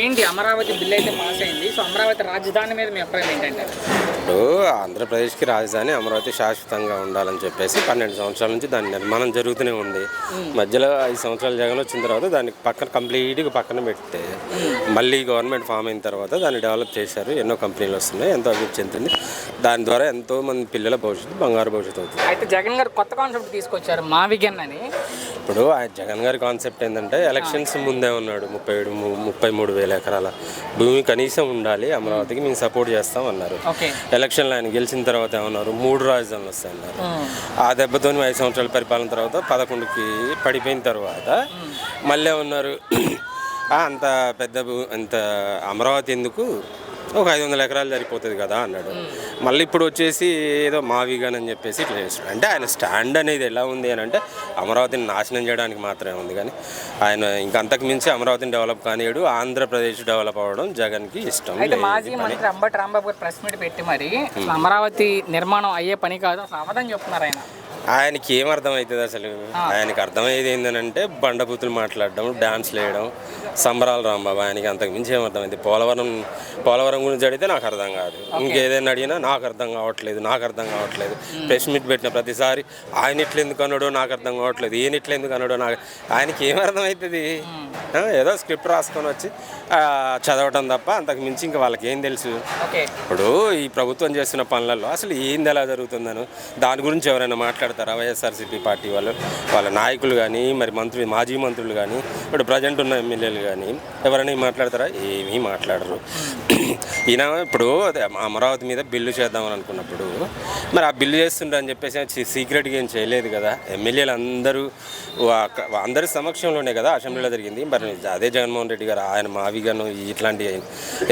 ఏంటి అమరావతి బిల్ అయితే పాస్ అయింది. సో అమరావతి రాజధాని మీద మీ అభిప్రాయం ఏంటంటే? ఇప్పుడు ఆంధ్రప్రదేశ్కి రాజధాని అమరావతి శాశ్వతంగా ఉండాలని చెప్పేసి 12 సంవత్సరాల నుంచి దాని నిర్మాణం జరుగుతూనే ఉంది. మధ్యలో 5 సంవత్సరాలు జగన్ వచ్చిన తర్వాత దాన్ని పక్కన కంప్లీట్గా పక్కన పెడితే మళ్ళీ గవర్నమెంట్ ఫామ్ అయిన తర్వాత దాన్ని డెవలప్ చేశారు. ఎన్నో కంపెనీలు వస్తున్నాయి, ఎంతో అభివృద్ధి చెందుతుంది. దాని ద్వారా ఎంతో మంది పిల్లల భవిష్యత్తు బంగారు భవిష్యత్తు అవుతుంది. అయితే జగన్ గారు కొత్త కాన్సెప్ట్ తీసుకొచ్చారు, మావిగన్ అని. ఇప్పుడు జగన్ గారి కాన్సెప్ట్ ఏంటంటే ఎలక్షన్స్ ముందే ఉన్నాడు, 33,000 ఎకరాల భూమి కనీసం ఉండాలి అమరావతికి, మేము సపోర్ట్ చేస్తాం అన్నారు. ఎలక్షన్లో ఆయన గెలిచిన తర్వాత ఏమన్నారు, 3 రాజధానులు వస్తాయన్నారు. ఆ దెబ్బతో 5 సంవత్సరాల పరిపాలన తర్వాత 11కి పడిపోయిన తర్వాత మళ్ళీ ఉన్నారు అంత పెద్ద అంత అమరావతి ఎందుకు, ఒక 500 ఎకరాలు సరిపోతుంది కదా అన్నాడు. మళ్ళీ ఇప్పుడు వచ్చేసి ఏదో మావిగన్ అని చెప్పేసి ఇట్లా చేస్తాడు. అంటే ఆయన స్టాండ్ అనేది ఎలా ఉంది అని అంటే అమరావతిని నాశనం చేయడానికి మాత్రమే ఉంది, కానీ ఆయన ఇంకా అంతకు మించి అమరావతిని డెవలప్ కానియడు. ఆంధ్రప్రదేశ్ డెవలప్ అవ్వడం జగన్కి ఇష్టం లేదు. మాజీ మంత్రి అంబటి రాంబాబు గారు ప్రెస్ మీట్ పెట్టి మరి అమరావతి నిర్మాణం అయ్యే పని కాదు అసలు అవదని చెప్తున్నారు ఆయన. ఆయనకి ఏం అర్థమవుతుంది అసలు? ఆయనకి అర్థమయ్యేది ఏంటంటే బండబూతులు మాట్లాడడం, డ్యాన్స్లు వేయడం, సంబరాలు రాంబాబు. ఆయనకి అంతకు మించి ఏం అర్థమైంది? పోలవరం గురించి అడిగితే నాకు అర్థం కాదు, ఇంకేదైనా అడిగినా నాకు అర్థం కావట్లేదు. ప్రెస్ మీట్ పెట్టిన ప్రతిసారి ఆయన ఇట్లా ఎందుకు అన్నాడో నాకు అర్థం కావట్లేదు, ఈయన ఇట్లా ఎందుకు అన్నాడో ఆయనకి ఏం అర్థమవుతుంది? ఏదో స్క్రిప్ట్ రాసుకొని వచ్చి చదవటం తప్ప అంతకు మించి ఇంకా వాళ్ళకి ఏం తెలుసు? ఇప్పుడు ఈ ప్రభుత్వం చేస్తున్న పనులలో అసలు ఏంది ఎలా జరుగుతుందనో దాని గురించి ఎవరైనా మాట్లాడతారా? వైఎస్ఆర్సీపీ పార్టీ వాళ్ళ నాయకులు కానీ, మరి మాజీ మంత్రులు కానీ, ఇప్పుడు ప్రజెంట్ ఉన్న ఎమ్మెల్యేలు కానీ ఎవరైనా మాట్లాడతారా? ఏమీ మాట్లాడరు. ఈయన ఇప్పుడు అమరావతి మీద బిల్లు చేద్దామని అనుకున్నప్పుడు మరి ఆ బిల్లు చేస్తుండ్రు అని చెప్పేసి సీక్రెట్గా ఏం చేయలేదు కదా. ఎమ్మెల్యేలు అందరి సమక్షంలోనే కదా అసెంబ్లీలో జరిగింది. మరి అదే జగన్మోహన్ రెడ్డి గారు ఆయన మావిగను ఇట్లాంటి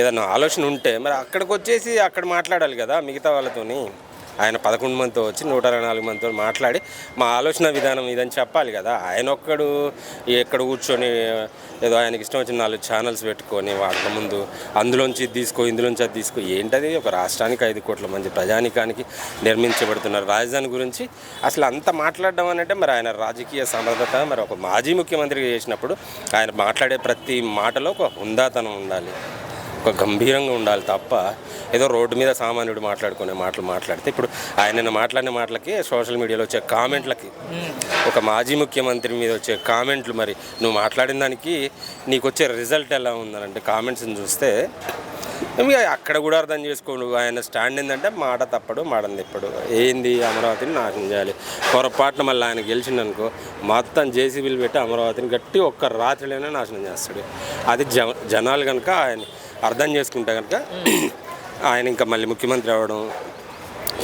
ఏదన్నా ఆలోచన ఉంటే మరి అక్కడికి వచ్చేసి అక్కడ మాట్లాడాలి కదా మిగతా వాళ్ళతోని. ఆయన 11 మందితో వచ్చి 124 మందితో మాట్లాడి మా ఆలోచన విధానం ఇదని చెప్పాలి కదా. ఆయన ఒక్కడు ఎక్కడ కూర్చొని ఏదో ఆయనకి ఇష్టం వచ్చిన 4 ఛానల్స్ పెట్టుకొని వాటి ముందు అందులోంచి ఇందులోంచి అది తీసుకో ఏంటది? ఒక రాష్ట్రానికి 5 కోట్ల మంది ప్రజానికానికి నిర్మించబడుతున్నారు రాజధాని గురించి అసలు అంత మాట్లాడడం అంటే మరి ఆయన రాజకీయ సమర్థత, మరి ఒక మాజీ ముఖ్యమంత్రిగా చేసినప్పుడు ఆయన మాట్లాడే ప్రతి మాటలో ఒక హుందాతనం ఉండాలి, ఒక గంభీరంగా ఉండాలి తప్ప ఏదో రోడ్డు మీద సామాన్యుడు మాట్లాడుకునే మాటలు మాట్లాడితే ఇప్పుడు ఆయన మాట్లాడిన మాటలకి సోషల్ మీడియాలో వచ్చే కామెంట్లకి, ఒక మాజీ ముఖ్యమంత్రి మీద వచ్చే కామెంట్లు, మరి నువ్వు మాట్లాడిన దానికి నీకు వచ్చే రిజల్ట్ ఎలా ఉందనంటే కామెంట్స్ని చూస్తే అక్కడ కూడా అర్థం చేసుకోండు. ఆయన స్టాండ్ ఏంటంటే మాట తప్పడు, మాడని తిప్పడు. ఏంది అమరావతిని నాశనం చేయాలి. పొరపాటున మళ్ళీ ఆయన గెలిచిండనుకో మొత్తం జేసీబీలు పెట్టి అమరావతిని గట్టి ఒక్క రాత్రిలోనే నాశనం చేస్తాడు. అది జనాలు కనుక ఆయన అర్థం చేసుకుంటే కనుక ఆయన ఇంకా మళ్ళీ ముఖ్యమంత్రి అవ్వడం,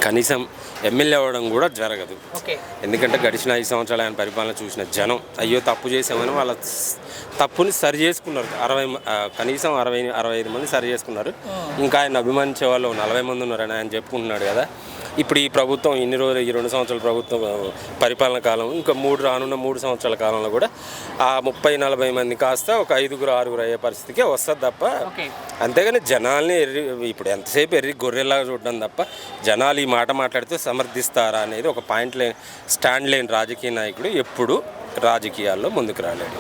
కనీసం ఎమ్మెల్యే అవ్వడం కూడా జరగదు. ఎందుకంటే గడిచిన 5 సంవత్సరాలు ఆయన పరిపాలన చూసిన జనం అయ్యో తప్పు చేసామని వాళ్ళ తప్పుని సరి చేసుకున్నారు. కనీసం 65 మంది సరి చేసుకున్నారు. ఇంకా ఆయన అభిమానించే వాళ్ళు 40 మంది ఉన్నారని ఆయన చెప్పుకుంటున్నాడు కదా. ఇప్పుడు ఈ ప్రభుత్వం ఇన్ని రోజులు ఈ 2 సంవత్సరాల ప్రభుత్వం పరిపాలన కాలం ఇంకా రానున్న 3 సంవత్సరాల కాలంలో కూడా ఆ 30-40 మంది కాస్త ఒక 5-6 అయ్యే పరిస్థితికే వస్తుంది తప్ప, అంతేగాని జనాల్ని ఇప్పుడు ఎంతసేపు గొర్రెలాగా చూడడం తప్ప జనాలు ఈ మాట మాట్లాడితే సమర్థిస్తారా అనేది ఒక స్టాండ్ లేని రాజకీయ నాయకుడు ఎప్పుడు రాజకీయాల్లో ముందుకు రాలేడు.